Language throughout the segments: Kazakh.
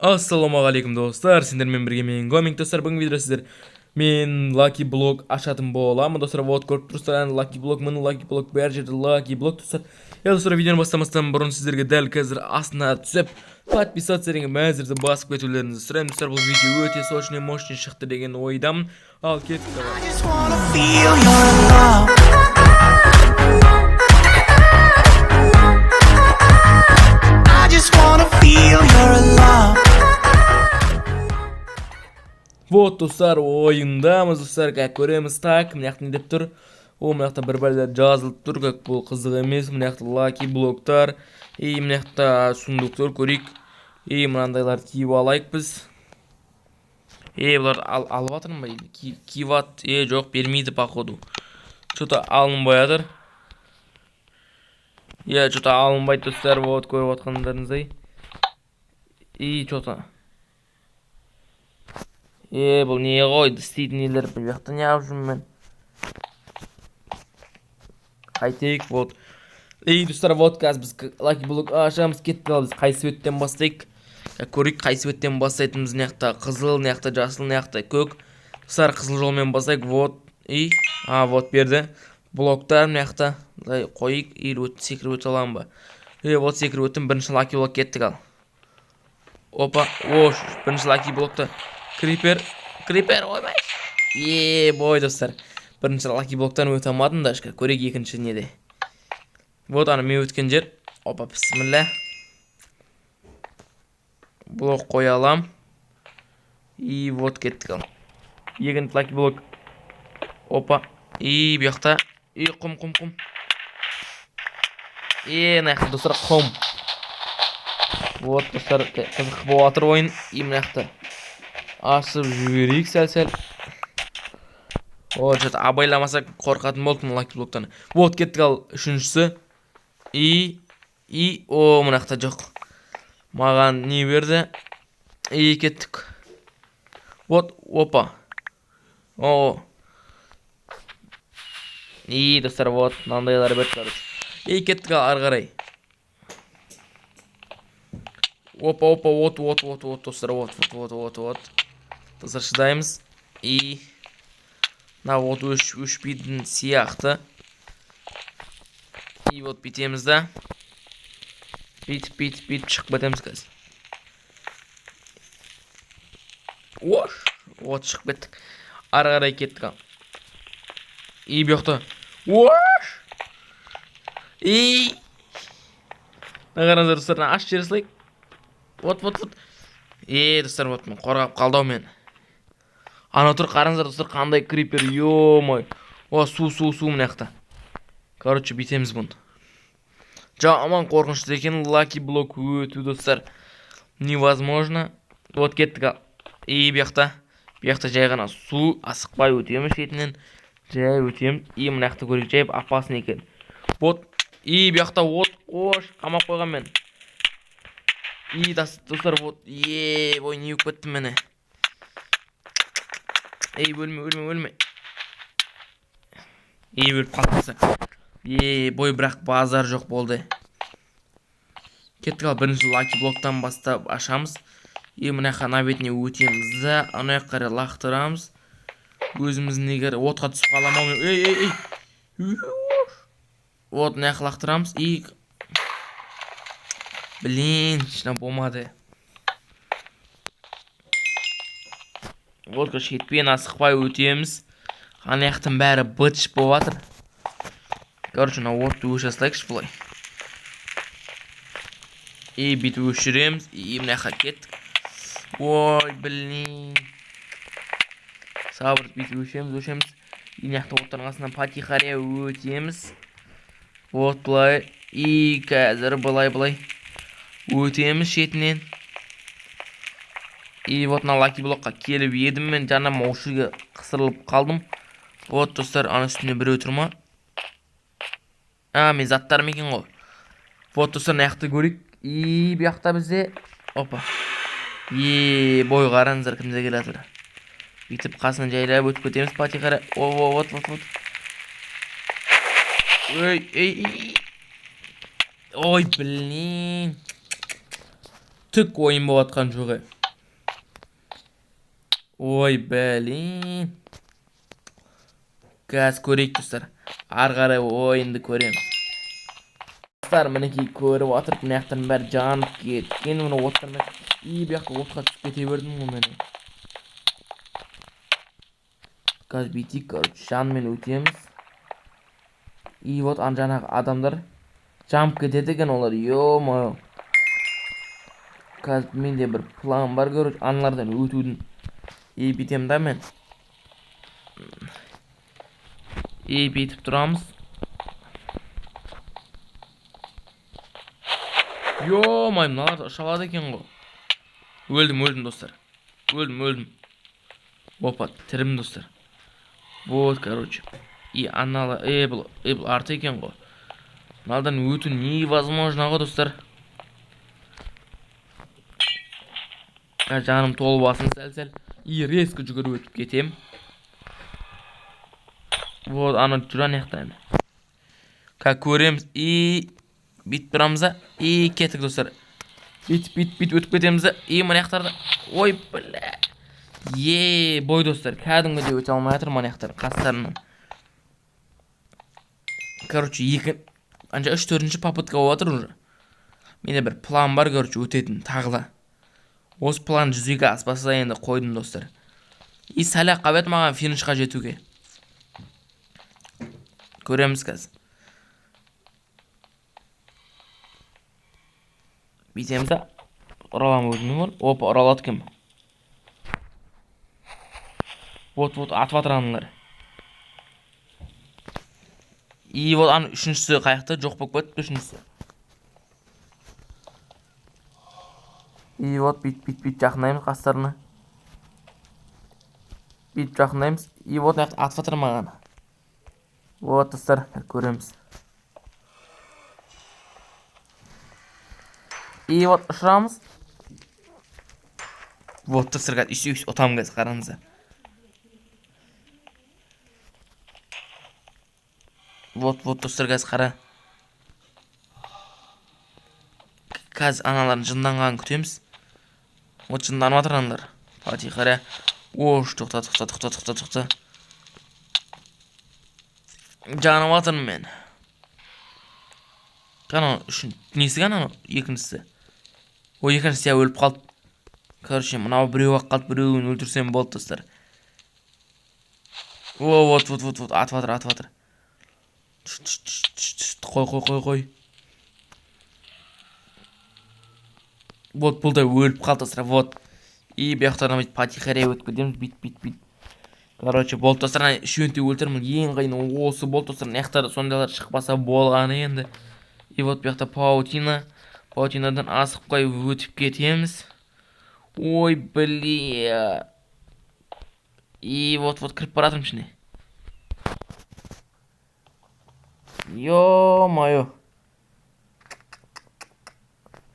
Ассалаумағалейкум достар, сендермен бірге мен Гоминг достар. Бүгін видео сіздер мен Lucky Block ашатын боламын достар. Вот көріп тұрсыздар, Lucky Block, міне Lucky Block, бәр жерде Lucky Block достар. Достар, видеоны бастамастан бұрын сіздерге дәл қазір астына түсіп подписаться деген мәзірді басып кетулеріңізді сұраймын достар. Бұл видео өте сочный, мощный шықты деген ойдамын. Ал кеттік. Вот достар, ойындамыз достар, как көреміз. Так, мынаяқта не деп тұр? Мынаяқта бір бәлдер жазылып тұр, как бұл қызық емес. Мынаяқта Lucky блоктар, мынаяқта сундуктар көрейік. Мынандайлар киіп алайық біз. Бұлар алып атырмын ба? Киіп ат, жоқ, бермейді походу. Что-то алынбай атыр. Что-то алынбайды достар, вот көріп атқандарыңыздай. Что-то бұл не қойды, істейтін нелер бұл жақта не алып жүрмін мен. Қайтейік, вот. Достар, вот қазір біз Lucky Block ашамыз, кетті қалып біз қай светтен бастайық. Көрейік қай светтен бастайтынымыз. Мынаяқта қызыл, мынаяқта жасыл, мынаяқта көк. Достар, қызыл жолмен бастайық, вот. Вот берді. Блоктар мынаяқта қойық, секіріп өте аламын ба? Вот секіріп өттім, бірінші Lucky Block кеттік ал. Опа, бірінші Lucky Blockта Крипер, ойбай. Бой достар. Бірінші Lucky Block'тан өте алмадым да, көрек екінші неде. Вот аны мен өткен жер. Опа, бісміллә. Блок қоя алам. Вот кеттік ал. Екінші Lucky Block. Опа. Бұяқта. Құм. Наяқта достар, құм. Вот достар, қызық болатыр ойын. Мынаяқта ашып жіберейік сәл-сәл. Что-то абайламасақ қорқатын болдым Lucky Block'тан. Вот кеттік ал үшіншісі. Мынақта жоқ. Маған не берді? Кеттік. Вот, опа. Достар, вот, мынандайлар берді. Кеттік ал ары қарай. Опа, вот, достар, вот. Достар, шыдаймыз. Вот өшпейтін сияқты. Вот бітеміз да. Бит, шығып бәтеміз қазір. Вот шығып бәттік. Ары қарай кеттік ал. Бұяқта. Нағараныздар достар, аш жері слайк. Вот. Достар, вот мен қорғап қалдау мен. Ана тұр, қараңыздар достар, қандай крипер, ё-мой. Су мынаяқта. Короче, битеміз бұны. Аман қорқынышты екен, Lucky Block өту достар. Невозможно. Вот кеттік ал. Бұяқта жай ғана су, асықпай өтеміз шетінен. Жай өтеміз. Мынаяқта көрек жайып, апасын екен. Вот. Бұяқта қамап қойған мен. Достар, вот. Бой, не өк бәттім мені. Өлме. Өліп қалдысы. Бой, бірақ базар жоқ болды. Кеттік ал бірінші Lucky Block'тан бастап ашамыз. Мынаяққа ана бетіне өтеміз да, анаяқ қарай лақтырамыз. Өзіміздің негер отқа түсіп қаламау. Вот, мынаяқ лақтырамыз. Шына болмады. Вот, шетпен асықпай өтеміз. Анаяқтың бәрі бытш болатыр. Короче, отты өшіслайықшы бұлай. Бит өшіреміз. Мынаяққа кеттік. Сабыр, бит өшеміз. Мынаяқта оттардың астынан патихария өтеміз. Вот бұлай. Қазір бұлай. Өтеміз шетінен. Вот на Lucky Block'қа келіп едім мен, жаңа маушыға қысырылып қалдым. Вот достар, ана үстіне бір өтір ма? Мен заттарым екен ғой. Вот достар, наяқты көрейік. Бұяқта бізде. Опа. Бой қараңыздар, кімде келе атыр. Бүйтіп қасынан жайлап өтіп кетеміз патихара. Вот. Ой, блин. түк ойын болатқан жоқ. Ой, бәлін. Қазір көрейік достар. Ары қарай ойынды көреміз. Достар, мінекей көріп отырып, мына жақтардың бәрі жанып кеткен. Мына оттармен бұл жаққа отқа түсіп кете бердім ғой мен. Қазір бүйтейік, короче, жанымен өтеміз. Вот ана жаңағы адамдар жанып кетеді екен олар. Ё-моё. Қазір менде бір план бар, короче, аналардан өтудің. Бүйтемін да мен. Бүйтіп тұрамыз. Ё-моё, мыналар шалады екен ғой. Өлдім достар. Өлдім. Опа, тірім достар. Вот, короче. Аналы, бұл арты екен ғой. Мыналардан өту невозможно ғой достар. Жаным толы басын сәл-сәл. Резко жүгіріп өтіп кетем. Вот, ана жүран яқтаймын. Көреміз. Бүйтіп тұрамыз. Кеттік достар. Бүйтіп өтіп кетеміз. Мына яқтарда. Ой, бля. Бой достар. Кәдімгідей өте алмай жатыр мына яқтар қастарынан. Короче, 3-4-ші попытка болып жатыр уже. Менде бір план бар, короче, өтетін тағыла. Осы план жүзеге аспаса енді қойдым достар. Сәл-ақ қабет маған финишқа жетуге. Көреміз қазір. Бүйтеміз. Ұралам өзімен бар. Опа, ұралады кім? Вот, атып атыр аналар. Вот аны үшіншісі қайықты жоқ болып кетті үшіншісі. Вот бүйтіп жақындаймыз қастарына. Бүйтіп жақындаймыз. Вот атып атыр маған. Вот достар, көреміз. Вот ұшырамыз. Вот достар, үш отам кәз қараңыздар. Вот достар, кәз қара. Кәз аналарын жынданғанын күтеміз. Вот жынданып атыр аналар. Пати қара. Ош, тоқта. Жанып атырмын мен. Қана үшін несі қана екіншісі. Екіншісі өліп қалды. Короче, мынау біреу ақ қалды, біреуін өлтірсем болды достар. Вот, атып атыр. Қой. Вот, бұл да өліп қалды достар. Вот. Бұяқтарына бүйтіп патихария өтіп кетеміз. Бүйтіп. Короче, болды достар. Үшеуінде өлтірмін. Ең қиын осы болды достар. Наяқтары сондайлар шықпаса болғаны енді. Вот бұяқта паутина. Паутинадан асып қой өтіп кетеміз. Ой, бля. Вот кіріп баратырмын ішіне. Ё-моё.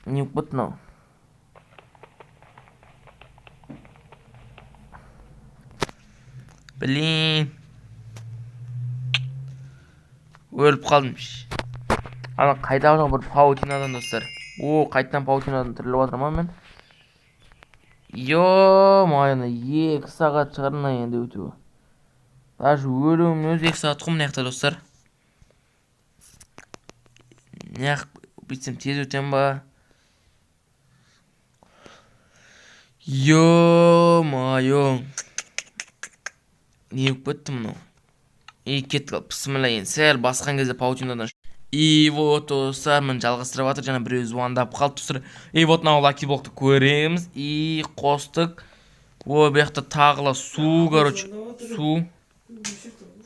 Не ұқпыт мынау. Блин. Өліп қалдым. Ана қайдағы бір паутинадан достар. Қайтtan паутинадан тіріліп отырмын мен. Ё-моё, 2 сағат шығарына енді өтуі. Даже өлуім өз 2 сағат құм наяқта достар. Наяқ бүйтсем тез өтем ба. Ё-моё. Не өкпетті мұнау. Кетті қалып, пысымыла енді сәл басқан кезде паутинадан. Вот достар, мен жалғастырып атыр, жаңа біреу звондап қалды достар. Вот мынау лаки блокты көреміз. Қостық. Бұяқта тағыла су, короче. Су.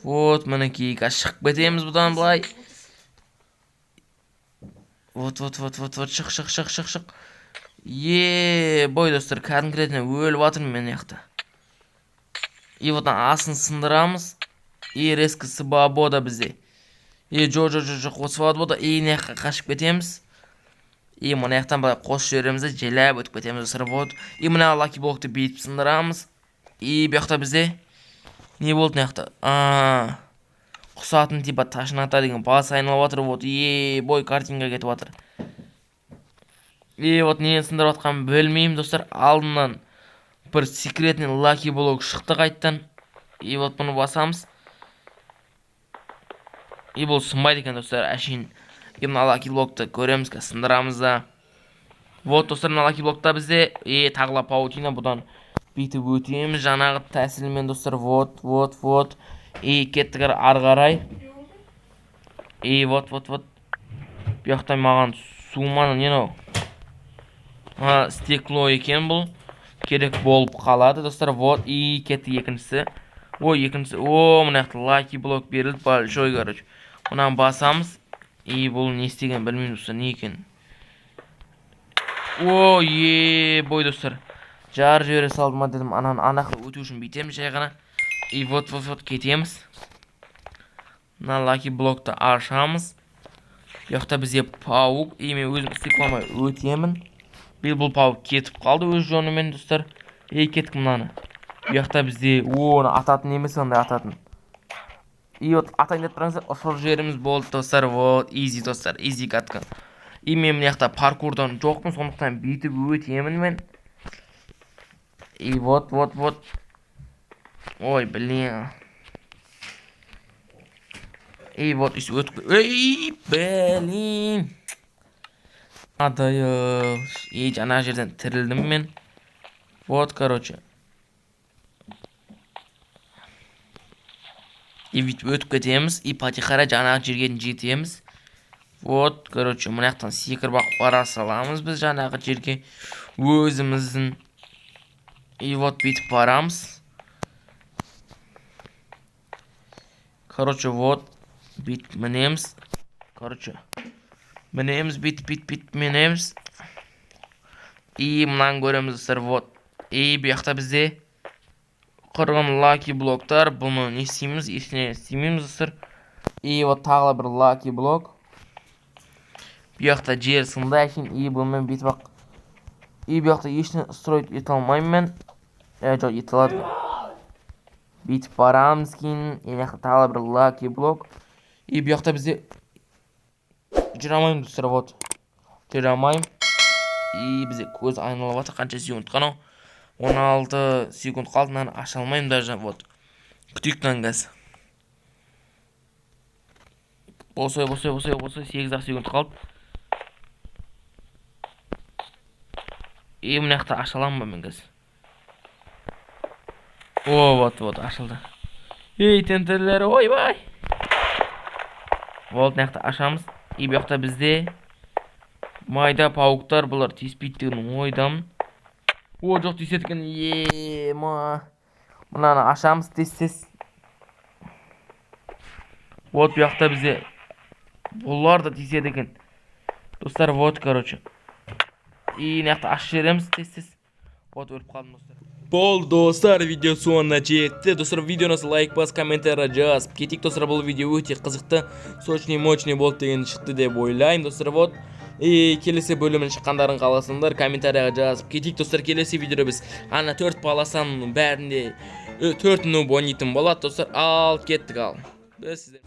Вот, мінекей шығып кетеміз бұдан былай. Вот, шық. Бой достар, кәдімгіден өліп атырмын мен яқта. Вот асын сындырамыз. Резкі свобода бізде. Жоқ, свобода. Наяққа қашып кетеміз. Мына яқтан былай қосып жібереміз, желәп өтіп кетеміз достар. Вот. Мына лаки блокты бейтіп сындырамыз. Бұяқта бізде не болды мына яқта? Құсатын типа ташната деген бас айналып атыр. Вот. Бой картинға кетіп атыр. Вот нені сындырып атқанын білмеймін достар. Алдынан бір секретный лаки блок шықты қайттан. Вот бұны басамыз. Бұл сынбайды екен достар. Әшейін мына лаки блокты көреміз, сындырамыз да. Вот достар, мына лаки блокта бізде тағыла паутина, бұдан бүйтіп өтеміз жаңағы тәсілмен достар. Вот. Кеттік ары қарай. Вот. Бұяқтай маған суманы нені? Стекло екен бұл. Керек болып қалады достар. Вот, кетті екіншісі. Екіншісі. Мұнақты лаки блок берілді. Большой, короче. Мұнан басамыз. Бұл не істеген білмеймін достар, не екен. Бой достар. Жар жібере салдыма дедім. Анақы өту үшін бейтеміз жай ғана. Вот кетеміз. Мына лаки блокты ашамыз. Бұяқта бізде паук. Мен өзім стекламай өтемін. Бұл паук кетіп қалды өз жонымен достар. Кеттік мұнаны. Бұяқта бізде ататын емес, ондай ататын. Вот атайын деп тұраңыздар, ұшыр жеріміз болды достар. Вот, изи достар, изи катқан. Мен мұяқта паркурдан жоқпын, сондықтан бүйтіп өтемін мен. Вот. Ой, блин. Вот, өтіп. Блин. Адайыш. Жаңа жерден тірілдім мен. Вот, короче. Өтіп кетеміз. Потихара жаңағы жерге жетеміз. Вот, короче, мұнаяқтан секірбақ бара саламыз біз жаңағы жерге өзіміздің. Вот, бүйтіп барамыз. Короче, вот, бүйтіп мінеміз. Короче, мінеміз, бүйтіп мінеміз. Мұнан көреміз достар. Вот, бұяқта бізде құрған лаки блоктар. Бұны не істейміз? Ештеңе істемейміз достар. Вот, тағыла бір лаки блок. Бұяқта жер сынды әшейін. Бұнымен бүйтіп ақ. Бұяқта ештеңе строить ете алмаймын мен. Жоқ, ете алады. Бүйтіп барамыз кейін. Бұяқта тағыла бір лаки блок. Бұяқта бізде жүре алмаймын достар. Вот, жүре алмаймын. Бізде көз айналып аты қанша секунд қанау. 16 секунд қалды, наны аша алмаймын даже. Вот, күтейіктен кәз. Босой, 8 секунд қалды. Мұнаяқта аша аламын ба мен кәз. Вот, ашылды. Тентерлері, ойбай. Вот, мұнаяқта ашамыз. Бұяқта бізде майда пауктар, бұлар теспейді деген ойдамын. Жоқ, тесеткен. Мұнаны ашамыз тез. Вот, бұяқта бізде бұлар да тесеткен. Достар, вот, короче. Мұнаяқта аш жереміз тез. Вот, өліп қалдым достар. Бол достар, видео соңына жетті. Достар, видеоңызды лайк бас, комментария жазып кетейік. Достар, бұл видео өте қызықты, сочный, мощный болды деген шықты деп ойлаймын. Достар, вот, келесі бөлімін шыққандарын қаласыңдар, комментарияға жазып кетейік. Достар, келесі видео біз 4 баласаның бәрінде 4-ні бонитін болады. Достар, ал кеттік ал. Біз сіздер.